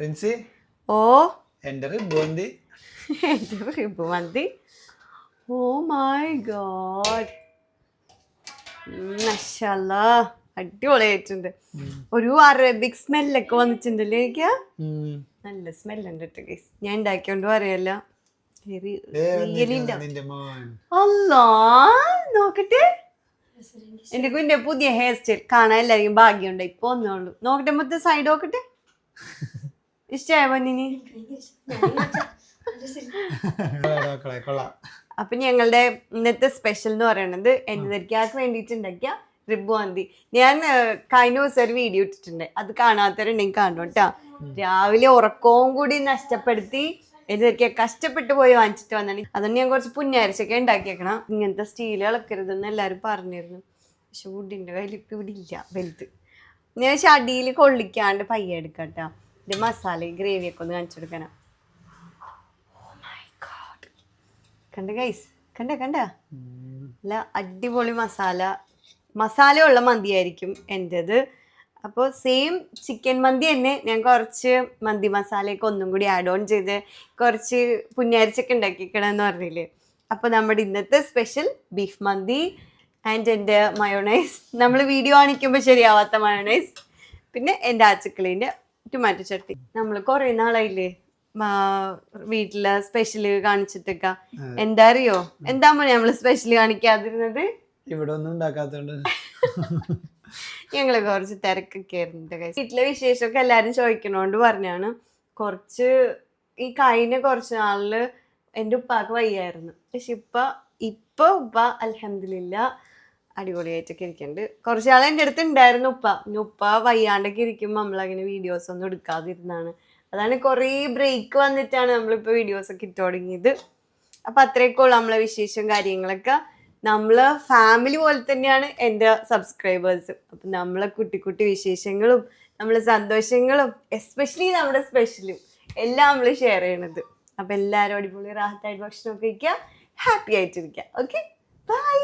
പ്രിൻസി ഓ എൻ്റെ റിബുമന്തി റിബുമന്തി. Oh my God, മാഷാല്ലാ അടിപൊളിയായിട്ടുണ്ട്. ഒരു അറബിക് സ്മെല്ലൊക്കെ വന്നിട്ടുണ്ടല്ലേ? നല്ല സ്മെല്ലുണ്ട് കേട്ടോ ഗൈസ്. ഞാൻ ഉണ്ടാക്കിയോണ്ട് പറയല്ല. അല്ലാ നോക്കട്ടെ, എന്റെ കുഞ്ഞിന്റെ പുതിയ ഹെയർ സ്റ്റൈൽ കാണാൻ എല്ലാവർക്കും ഭാഗ്യമുണ്ട്. ഇപ്പൊ ഒന്നുള്ളൂ. നോക്കട്ടെ മൊത്തം സൈഡ് നോക്കട്ടെ. ഇഷ്ടായ പൊന്നിന്? അപ്പൊ ഞങ്ങളുടെ ഇന്നത്തെ സ്പെഷ്യൽ എന്ന് പറയുന്നത് എന്നതൊക്കെ വേണ്ടിയിട്ട് ഉണ്ടാക്കിയ റിബുമന്തി. ഞാൻ കഴിഞ്ഞ ദിവസം ഒരു വീഡിയോ ഇട്ടിട്ടുണ്ട്, അത് കാണാത്തവരുണ്ടെങ്കിൽ കാണും കേട്ടോ. രാവിലെ ഉറക്കവും കൂടി നഷ്ടപ്പെടുത്തി എന്നതൊക്കെ കഷ്ടപ്പെട്ട് പോയി വാങ്ങിച്ചിട്ട് വന്നാണ്. അതുകൊണ്ട് ഞാൻ കുറച്ച് പുഞ്ഞാരിച്ചൊക്കെ ഉണ്ടാക്കിയേക്കണം. ഇങ്ങനത്തെ സ്റ്റീൽ ഇളക്കരുതെന്ന് എല്ലാവരും പറഞ്ഞിരുന്നു. പക്ഷെ വുഡിൻ്റെ കയ്യിൽ ഇപ്പം ഇവിടെ ഇല്ല വലുത്. ഞാൻ അടിയിൽ കൊള്ളിക്കാണ്ട് പയ്യെ എടുക്കാം കേട്ടോ. ഇത് മസാല ഗ്രേവിയൊക്കെ ഒന്ന് കാണിച്ചെടുക്കാനാ. കണ്ട ഗൈസ്, കണ്ട അല്ല അടിപൊളി മസാല ഉള്ള മന്തിയായിരിക്കും എൻ്റെത്. അപ്പോൾ സെയിം ചിക്കൻ മന്തി തന്നെ ഞാൻ കുറച്ച് മന്തി മസാലയൊക്കെ ഒന്നും കൂടി ആഡ് ഓൺ ചെയ്ത് കുറച്ച് പുഞ്ഞാരിച്ചൊക്കെ ഉണ്ടാക്കിക്കണമെന്ന് പറഞ്ഞില്ലേ. അപ്പോൾ നമ്മുടെ ഇന്നത്തെ സ്പെഷ്യൽ ബീഫ് മന്തി ആൻഡ് എൻ്റെ മയോണൈസ്, നമ്മൾ വീഡിയോ കാണിക്കുമ്പോൾ ശരിയാവാത്ത മയോണൈസ്, പിന്നെ എൻ്റെ ആച്ചക്കളീൻ്റെ ടൊമാറ്റോ ചട്നി. നമ്മൾ കുറേ നാളായില്ലേ വീട്ടിലെ സ്പെഷ്യല് കാണിച്ചിട്ടൊക്കെ. എന്താ അറിയോ, എന്താ നമ്മള് സ്പെഷ്യല് കാണിക്കാതിരുന്നത്? ഇവിടെ ഒന്നും ഉണ്ടാക്കാത്തോണ്ട് ഞങ്ങള് കുറച്ച് തിരക്കൊക്കെ ആയിരുന്നു. വീട്ടിലെ വിശേഷമൊക്കെ എല്ലാരും ചോദിക്കണോണ്ട് പറഞ്ഞാണ്. കുറച്ച് ഈ കഴിഞ്ഞ കുറച്ച് നാളില് എൻ്റെ ഉപ്പാക്ക് വയ്യായിരുന്നു. പക്ഷെ ഇപ്പൊ ഉപ്പ അൽഹംദുലില്ലാ അടിപൊളിയായിട്ടൊക്കെ ഇരിക്കുന്നുണ്ട്. കുറച്ച് നാൾ എൻ്റെ അടുത്ത് ഉണ്ടായിരുന്നു ഉപ്പ വയ്യാണ്ടൊക്കെ ഇരിക്കുമ്പോൾ നമ്മളങ്ങനെ വീഡിയോസ് ഒന്നും എടുക്കാതിരുന്നാണ്. അതാണ് കുറേ ബ്രേക്ക് വന്നിട്ടാണ് നമ്മളിപ്പോൾ വീഡിയോസൊക്കെ ഇട്ട് തുടങ്ങിയത്. അപ്പം അത്രയൊക്കെ ഉള്ളു നമ്മളെ വിശേഷം കാര്യങ്ങളൊക്കെ. നമ്മള് ഫാമിലി പോലെ തന്നെയാണ് എൻ്റെ സബ്സ്ക്രൈബേഴ്സ്. അപ്പം നമ്മളെ കുട്ടി വിശേഷങ്ങളും നമ്മളെ സന്തോഷങ്ങളും എസ്പെഷ്യലി നമ്മുടെ സ്പെഷ്യലും എല്ലാം നമ്മൾ ഷെയർ ചെയ്യണത്. അപ്പം എല്ലാവരും അടിപൊളി റാഹത്തായിട്ട് ഭക്ഷണമൊക്കെ കഴിക്കുക, ഹാപ്പി ആയിട്ടിരിക്കുക. Okay, by.